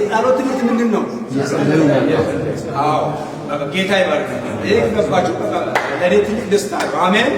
ጸሎት ምንድን ነው? አዎ ጌታ ይባርክ። ይሄ ከገባችሁ ለኔ ትልቅ ደስታ ነው። አሜን።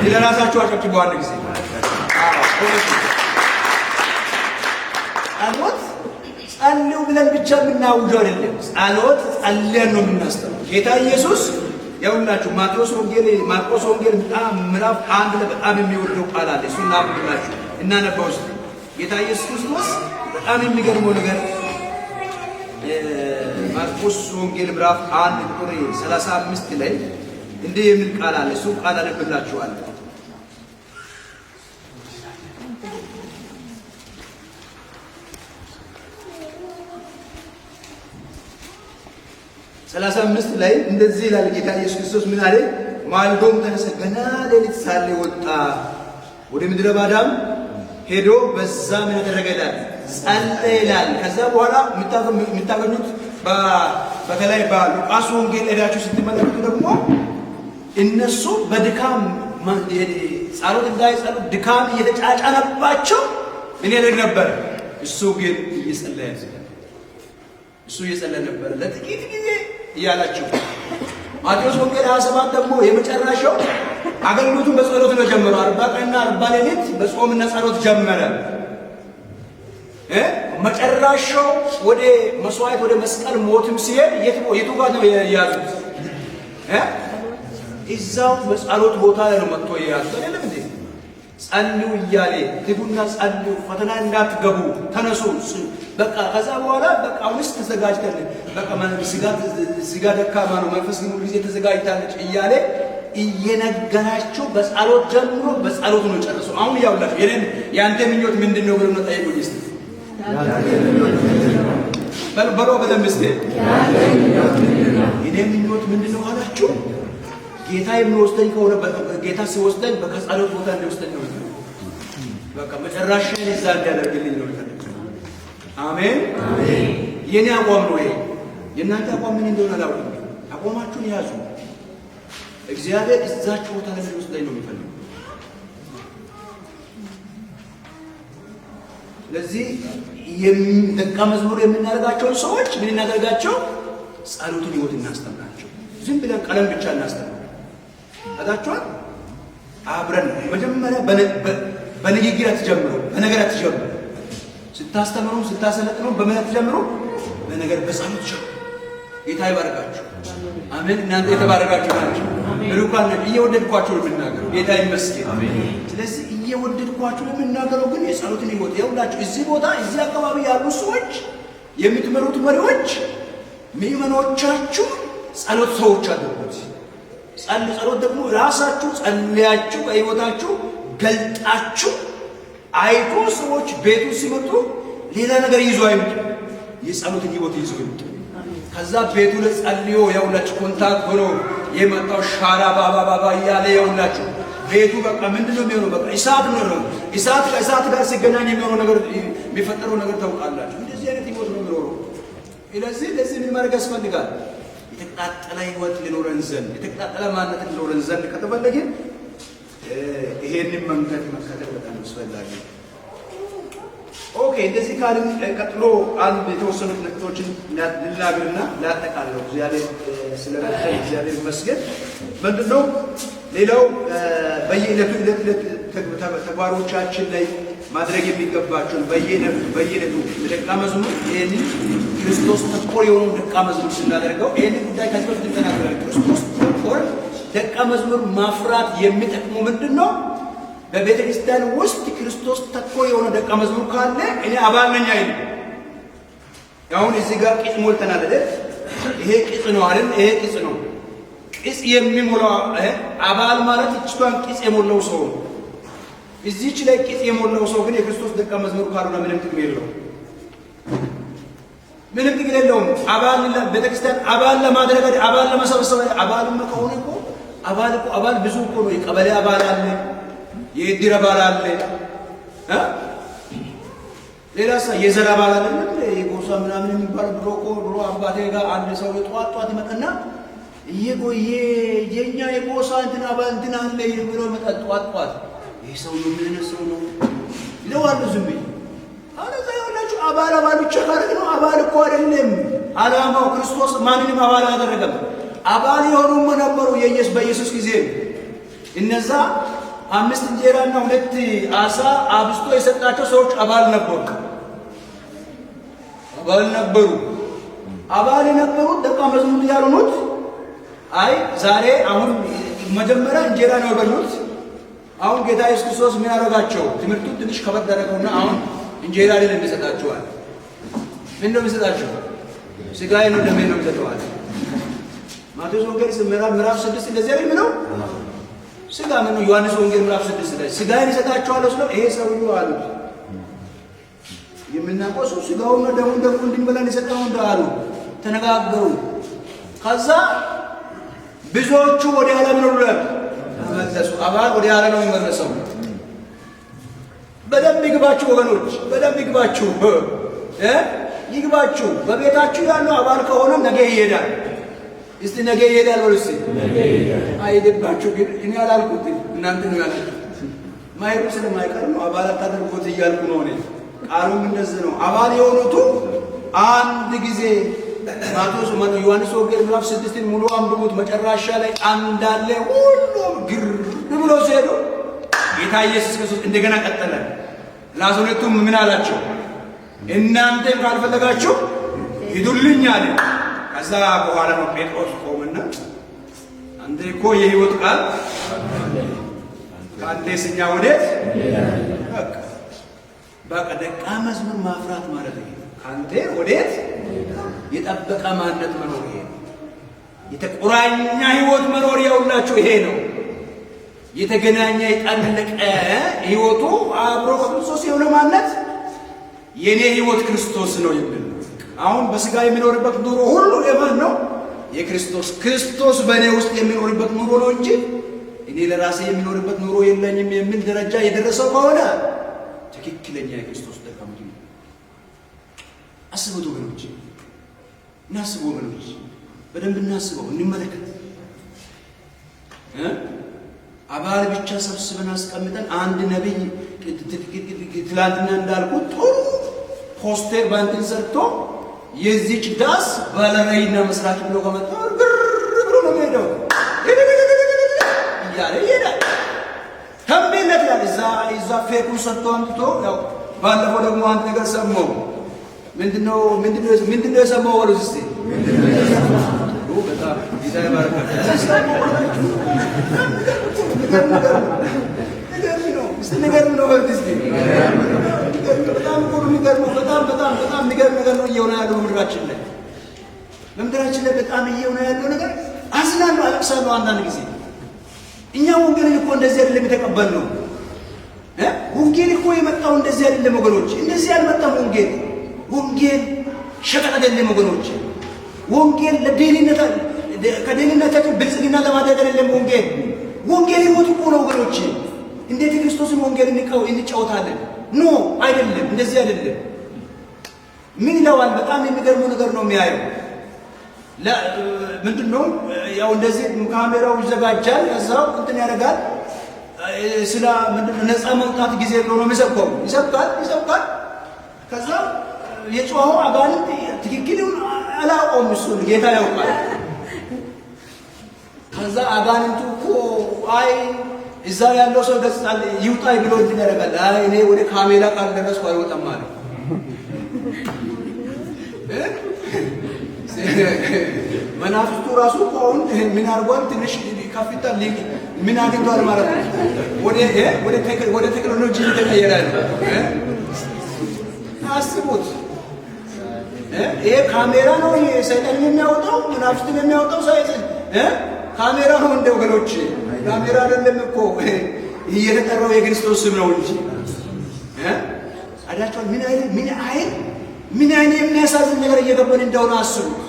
ለራሳችሁ አጨብጭቡ አንድ ጊዜ። ጸሎት ጸልዩ ብለን ብቻ የምናውጀው አይደለም። ጸሎት ጸልየን ነው የምናስተምረው። ጌታ ኢየሱስ ያውላችሁ ማርቆስ ወንጌል በጣም ምዕራፍ 1 ላይ በጣም የሚወደው ቃል አለ። እሱን ላብላችሁ እናነባው እስቲ። ጌታ ኢየሱስ ክርስቶስ በጣም የሚገርመው ነገር ማርቆስ ወንጌል ምዕራፍ 1 ቁጥር 35 ላይ እንዲህ የሚል ቃል አለ። እሱ ቃል አነብላችኋለሁ። 35 ላይ እንደዚህ ይላል። ጌታ ኢየሱስ ክርስቶስ ምን አለ? ማልዶም ተነሳ፣ ገና ሌሊት ሳለ ወጣ፣ ወደ ምድረ ባዳም ሄዶ በዛ ምን አደረገ ይላል? ጸለየ ይላል። ከዛ በኋላ የምታገኙት በተለይ በሉቃስ ወንጌል ሄዳችሁ ስትመለከቱ ደግሞ እነሱ በድካም ጸሎት እንዳይጸሉ ድካም እየተጫጫነባቸው ምን ያደርግ ነበር? እሱ ግን እየጸለየ ነበር ለጥቂት ጊዜ እያላችሁ። ማቴዎስ ወንጌል 27 ደግሞ የመጨረሻው አገልግሎቱን በጸሎት ነው ጀመረው። 40 ቀንና 40 ሌሊት በጾምና ጸሎት ጀመረ። መጨረሻው ወደ መስዋዕት ወደ መስቀል ሞትም ሲሄድ የቱ ጋር ነው የያዙት? እዛው በጸሎት ቦታ ላይ ነው መጥቶ የያዙት አይደለም እንዴ? ጸልዩ እያለ ትጉና ጸልዩ፣ ፈተና እንዳትገቡ ተነሱ። በቃ ከዛ በኋላ በቃ ውስጥ ተዘጋጅተን በቃ ስጋ ደካማ ነው፣ መንፈስ ግን ጊዜ ተዘጋጅታለች እያለ እየነገራቸው በጸሎት ጀምሮ በጸሎት ነው ጨርሰው። አሁን ያውላችሁ ያንተ ምኞት ምንድን ነው ብሎ ነው ጠይቁኝ እስቲ። በሎ በደንብ እስቲ የኔ ምኞት ምንድን ነው አላችሁ? ጌታ የሚወስደኝ ከሆነ ጌታ ሲወስደኝ በጸሎት ቦታ እንዲወስደኝ ነው። በቃ መጨረሻዬን እዛ እንዲያደርግልኝ ነው። አሜን አሜን። የኔ አቋም ነው ይሄ። የእናንተ አቋም ምን እንደሆነ አላውቅም። አቋማችሁን ያዙ። እግዚአብሔር እዛችሁ ቦታ ላይ እንዲወስደኝ ነው የሚፈልገው። ስለዚህ ደቀ መዝሙር የምናደርጋቸውን ሰዎች ምን እናደርጋቸው? ጸሎቱን ህይወት እናስተምራቸው። ዝም ብለን ቀለም ብቻ እናስተምር አታችኋል። አብረን መጀመሪያ በንግግር አትጀምሩ፣ በነገር አትጀምሩ። ስታስተምሩ ስታሰለጥኑ በምን አትጀምሩ? በነገር በጸሎት ጀምሩ። ጌታ ይባርካችሁ። አሜን። እናንተ የተባረካችሁ ናችሁ። ብሩካን ናችሁ። እየወደድኳችሁ ነው የምናገረው። ጌታ ይመስገን። ስለዚህ እየወደድኳችሁ የምናገረው ግን የጸሎትን ህይወት ይኸውላችሁ። እዚህ ቦታ እዚህ አካባቢ ያሉ ሰዎች የምትመሩት መሪዎች ምዕመኖቻችሁ ጸሎት ሰዎች አድርጉት። ጸሎት ደግሞ ራሳችሁ ጸልያችሁ በህይወታችሁ ገልጣችሁ አይቶ ሰዎች ቤቱ ሲመጡ ሌላ ነገር ይዞ አይመጡ፣ የጸሎትን ህይወት ይዞ ይመጡ። ከዛ ቤቱ ለጸልዮ ያውላችሁ ኮንታክት ሆኖ የመጣው ሻራ ባባ እያለ ያውላችሁ ቤቱ በቃ ምንድነው የሚሆነው? በቃ እሳት ነው። እሳት ከእሳት ጋር ሲገናኝ የሚሆነው ነገር የሚፈጠረው ነገር ታውቃላችሁ። እንደዚህ አይነት ህይወት ነው የሚኖረው። ለዚህ ምን ማድረግ ያስፈልጋል? የተቃጠለ ህይወት ሊኖረን ዘንድ የተቃጠለ ማንነት ሊኖረን ዘንድ ከተፈለገ ይሄንን መንገድ መከተል በጣም አስፈላጊ። ኦኬ፣ እንደዚህ ካልን ቀጥሎ አንድ የተወሰኑ ነጥቦችን ልናገርና ላጠቃልለው። እግዚአብሔር ስለረዳኝ እግዚአብሔር ይመስገን። ምንድነው ሌላው በየዕለቱ ተግባሮቻችን ላይ ማድረግ የሚገባቸውን በየዕለቱ ደቀ መዝሙር ይሄንን ክርስቶስ ተኮር የሆኑ ደቀ መዝሙር ስናደርገው ይሄንን ጉዳይ ከዚህ በፊት ተናግረናል። ክርስቶስ ተኮር ደቀ መዝሙር ማፍራት የሚጠቅመው ምንድነው? በቤተ ክርስቲያን ውስጥ ክርስቶስ ተኮር የሆነ ደቀ መዝሙር ካለ እኔ አባል ነኝ አይደል? አሁን እዚህ ጋር ቂጥ ሞልተናል አይደል? ይሄ ቂጥ ነው አይደል? ይሄ ቂጥ ነው። ቂጥ የሚሞላው አባል ማለት እችቷን ቂጥ የሞላው ሰው ነው። እዚህች ላይ ቂጥ የሞላው ሰው ግን የክርስቶስ ደቀ መዝሙር ካልሆነ ምንም ጥቅም የለውም። ምንም ጥቅም የለውም። አባል ቤተክርስቲያን አባል ለማድረግ አባል ለመሰብሰብ አባልም ከሆነ እኮ አባል ብዙ እኮ ነው። የቀበሌ አባል አለ፣ የእድር አባል አለ፣ ሌላስ የዘር አባል አለ፣ የጎሳ ምናምን የሚባል ድሮ አባቴ ጋር አንድ ሰው ጠዋት ይመጣና የኛ የጎሳ እንትን አባል እንትን አለ ብሎ ይመጣል ጠዋት። ይህ ሰው ነው ምን ሰው ነው ይለዋል። ዝም ብዬ አሁን እዛ ያላችሁ አባል ብቻ ካደረግነው አባል እኮ አይደለም ዓላማው። ክርስቶስ ማንንም አባል አላደረገም። አባል የሆኑም ነበሩ በኢየሱስ ጊዜ። እነዛ 5 እንጀራና 2 ዓሣ አብስቶ የሰጣቸው ሰዎች አባል ነበሩ። አባል የነበሩት ደቀ መዛሙርት ያልሆኑት አይ ዛሬ አሁን መጀመሪያ እንጀራ ነው የበሉት። አሁን ጌታ ኢየሱስ ክርስቶስ ምን ያደረጋቸው? ትምህርቱን ትንሽ ከበድ አደረገውና አሁን እንጀራ አይደለም የሚሰጣቸዋል። ምን ነው የሚሰጣቸው? ሥጋዬ ነው ደሜ ነው የሚሰጠዋል። ማቴዎስ ወንጌል ምዕራፍ 6 እንደዚህ አይደል የሚለው? ሥጋ ነው። ዮሐንስ ወንጌል ምዕራፍ 6 ላይ ሥጋዬን ይሰጣቸዋል ስለው ይሄ ሰውዬው አሉት የምናውቀው ሰው ሥጋውና ደሙን ደግሞ እንድንበላን የሰጠው እንዳሉ ተነጋገሩ። ከዛ ብዙዎቹ ወደ ዓለም ነው ተመለሱ። አባል ወደ ዓለም ነው የሚመለሰው። በደንብ ይግባችሁ ወገኖች፣ በደንብ ይግባችሁ ይግባችሁ። በቤታችሁ ያለው አባል ከሆነ ነገ ይሄዳል። እስቲ ነገ ይሄዳል ወይስ አይሄድባችሁ? ግን እኔ አላልኩትም፣ እናንተ ነው ያላችሁት። ማይሩ ስለማይቀር ነው አባል አታደርጉት እያልኩ ነው እኔ። ቃሉም እንደዚህ ነው። አባል የሆኑት አንድ ጊዜ ማቴዎስ ዮሐንስ ወንጌል ምዕራፍ 6 ሙሉ አንብቡት። መጨረሻ ላይ አንዳለ ሁሉም ግር ብሎ ሲሄዱ ጌታ ኢየሱስ ክርስቶስ እንደገና ቀጠለ። ለአስራቱም ምን አላቸው? እናንተም ካልፈለጋችሁ ሂዱልኝ አለ። ከዛ በኋላ ነው ጴጥሮስ ቆመና አንተ እኮ የሕይወት ቃል ካንተስኛ ወዴት? በቃ ደቀ መዝሙር ማፍራት ማለት ነው። ካንተ ወዴት? የጠበቀ ማንነት መኖር ይሄ ነው። የተቆራኘ ሕይወት መኖር ያውላችሁ ይሄ ነው። የተገናኘ የጠለቀ ሕይወቱ አብሮ ክርስቶስ የሆነ ማንነት የኔ ሕይወት ክርስቶስ ነው የሚል አሁን በሥጋ የሚኖርበት ኑሮ ሁሉ የማን ነው? የክርስቶስ። ክርስቶስ በእኔ ውስጥ የሚኖርበት ኑሮ ነው እንጂ እኔ ለራሴ የሚኖርበት ኑሮ የለኝም የሚል ደረጃ የደረሰው ከሆነ ትክክለኛ የክርስቶስ ደቀ መዝሙር ነው። አስቡት ወገኖች፣ እናስቡ ወገኖች፣ በደንብ እናስበው፣ እንመለከት። አባል ብቻ ሰብስበን አስቀምጠን አንድ ነቢይ ትላንትና እንዳልኩት ጥሩ ፖስተር ባንትን ሰርቶ የዚች ዳስ ባለራዕይና መስራች ብሎ ከመጣ ግር ብሎ ነው የሚሄደው እያለ ይሄዳል። ተንቤለት ያለ እዛ ፌኩን ሰጥቶ አምጥቶ ያው ባለፈው ደግሞ አንድ ነገር ሰማሁ። ምንድነው የሰማው? ወሉስ እስቲ በጣም ጌታ ይባርካል። ንገርም ነው በርትስቲ በጣም የሚገርመው በጣም የሚገርም ነገር ነው እየሆነ ያለው ምድራችን ላይ በጣም እየሆነ ያለው ነገር አዝናለሁ፣ አለቅሳለሁ አንዳንድ ጊዜ። እኛ ወንጌልን እኮ እንደዚህ አይደለም የተቀበልነው። ወንጌል እኮ የመጣው እንደዚህ አይደለም ወገኖች፣ እንደዚህ አልመጣም። ወንጌል ሸቀጥ አይደለም ወገኖች። ወንጌል ለደህንነት ከደህንነታችን ብልጽግና ለማድረግ አይደለም። ወንጌል ሕይወት እኮ ነው ወገኖች። እንዴት የክርስቶስን ወንጌል እንጫወታለን? ኖ አይደለም፣ እንደዚህ አይደለም። ምን ይለዋል? በጣም የሚገርመው ነገር ነው የሚያየው። ምንድነው ያው እንደዚህ ካሜራው ይዘጋጃል፣ ከዛው እንትን ያደርጋል። ስለ ምንድነው ነፃ መውጣት ጊዜ ብሎ ነው የሚሰብከው። ይሰብካል። ከዛ የጮኸው አጋንንት ትክክሉን አላውቀውም፣ እሱን ጌታ ያውቃል። ከዛ አጋንንቱ እኮ አይ እዛ ያለው ሰው ገጽታል ይውጣይ ብሎ እንትን ያደርጋል። አይ እኔ ወደ ካሜራ ካልደረስኩ አይወጣም ማለት መናፍስቱ ራሱ አሁን ምን አድርጓል? ትንሽ ከፍታ ምን አድርጓል ማለት ነው። ወደ ቴክኖሎጂ ተቀየረ ነው። አስቡት። ይሄ ካሜራ ነው ሰይጣን የሚያወጣው፣ መናፍስትን የሚያወጣው ካሜራ ነው። እንደ ወገኖች ካሜራ አይደለም እኮ እየተጠራው የክርስቶስ ስም ነው እንጂ አዳቸዋል። ምን አይነት የሚያሳዝን ነገር እየገባን እንደሆነ አስቡት።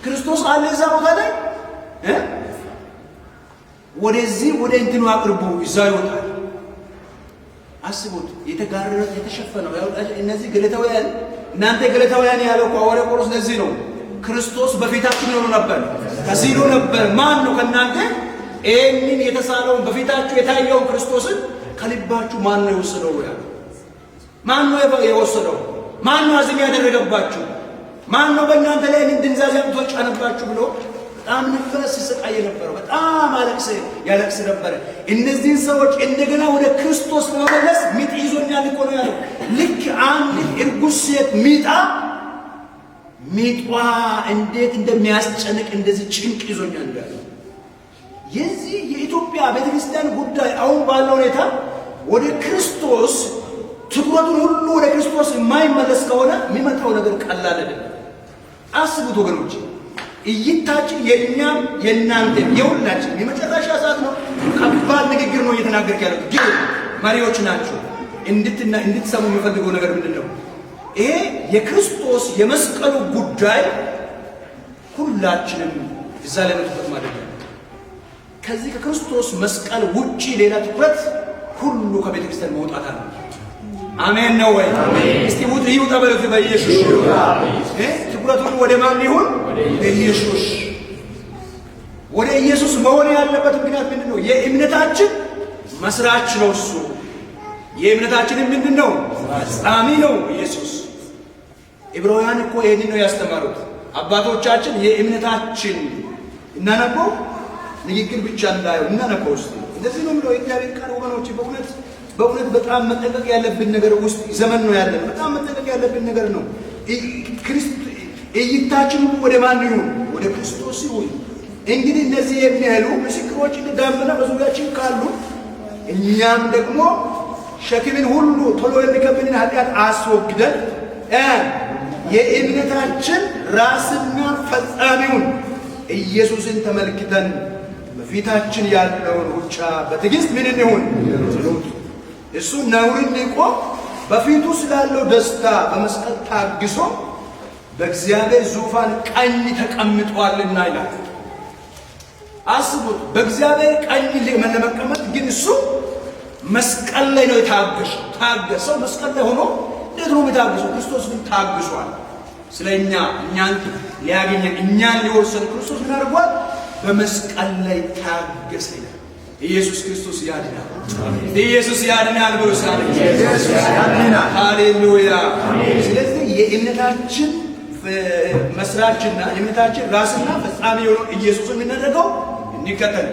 ክርስቶስ አለ እዛ ቦታ ላይ ወደዚህ ወደ እንትኑ አቅርቡ ይዛ ይወጣል። አስቡት። የተጋረረ የተሸፈነው እነዚህ ገለታውያን እናንተ ገለታውያን ያለው ሐዋርያ ጳውሎስ ለዚህ ነው ክርስቶስ በፊታችሁ ነው ነበር ከሲሉ ነበር። ማን ነው ከእናንተ ይህንን የተሳለውን በፊታችሁ የታየውን ክርስቶስን ከልባችሁ ማን ነው የወሰደው? ማን ነው የወሰደው? ማን ነው አዝም ያደረገባችሁ? ማን ነው በእናንተ ላይ ድንዛዜ አምጥቶ ጫነባችሁ ብሎ በጣም ንፈስ ሲሰቃይ ነበረው። በጣም ያለቅስ ነበር። እነዚህን ሰዎች እንደገና ወደ ክርስቶስ ለመመለስ ሚጥ ይዞኛል እኮ ነው ያለው። ልክ አንድ እርጉዝ ሴት ሚጧ እንዴት እንደሚያስጨንቅ እንደዚህ ጭንቅ ይዞኛል ያለው። የዚህ የኢትዮጵያ ቤተክርስቲያን ጉዳይ አሁን ባለው ሁኔታ ወደ ክርስቶስ ትኩረቱን ሁሉ ወደ ክርስቶስ የማይመለስ ከሆነ የሚመጣው ነገር ቀላል አይደለም። አስቡት ወገኖች፣ እይታችን የእኛም የእናንተም የሁላችን የመጨረሻ ሰዓት ነው። ከባድ ንግግር ነው እየተናገርክ ያለው። ግን መሪዎች ናቸው። እንድትሰሙ የሚፈልገው ነገር ምንድን ነው? ይሄ የክርስቶስ የመስቀሉ ጉዳይ ሁላችንም እዛ ላይ ነው ትኩረት ማድረግ ነው። ከዚህ ከክርስቶስ መስቀል ውጪ ሌላ ትኩረት ሁሉ ከቤተ ክርስቲያን መውጣት አለ። አሜን ነው ወይ? እስቲ ይውጣ በለው በኢየሱስ። ትኩረት ሁሉ ወደ ማን ይሁን? ኢየሱስ። ወደ ኢየሱስ መሆን ያለበት ምክንያት ምንድን ነው? የእምነታችን መስራች ነው እሱ። የእምነታችን ምንድን ነው? ፈጻሚ ነው ኢየሱስ። ዕብራውያን እኮ ይህንን ነው ያስተማሩት አባቶቻችን። የእምነታችን እናነበው ንግግር ብቻ እንዳየው እናነበው ውስጥ እንደዚህ ነው ብለው የእግዚአብሔር ቃል ወገኖች፣ በእውነት በጣም መጠንቀቅ ያለብን ነገር ውስጥ ዘመን ነው ያለን። በጣም መጠንቀቅ ያለብን ነገር ነው። እይታችን ሁሉ ወደ ማን ይሁን? ወደ ክርስቶስ ይሁን። እንግዲህ እነዚህ የሚያሉ ምስክሮች እንዳመና በዙሪያችን ካሉ እኛም ደግሞ ሸክምን ሁሉ ቶሎ የሚከብድን ኃጢአት አስወግደን የእምነታችን ራስና ፈጻሚውን ኢየሱስን ተመልክተን በፊታችን ያለውን ሩጫ በትዕግስት ምን እንሁን? እሱ ነውርን ንቆ በፊቱ ስላለው ደስታ በመስቀል ታግሶ በእግዚአብሔር ዙፋን ቀኝ ተቀምጧልና ይላል። አስቡት፣ በእግዚአብሔር ቀኝ ለመቀመጥ ግን እሱ መስቀል ላይ ነው ታገሰው። መስቀል ላይ ሆኖ እንዴት ነው የታገሰው? ክርስቶስ ግን ታግሷል። ስለ እኛን ሊያገኘን እኛን ሊወርሰን ክርስቶስ ምን አድርጓል? በመስቀል ላይ ታገሰ። ኢየሱስ ክርስቶስ ያድናል። ኢየሱስ ያድናል ብሎ ሳለ ኢየሱስ ያድናል። ሃሌሉያ። ስለዚህ የእምነታችን መስራችና የእምነታችን ራስና ፈጻሚ የሆነው ኢየሱስን የምናደርገው እንዲከተል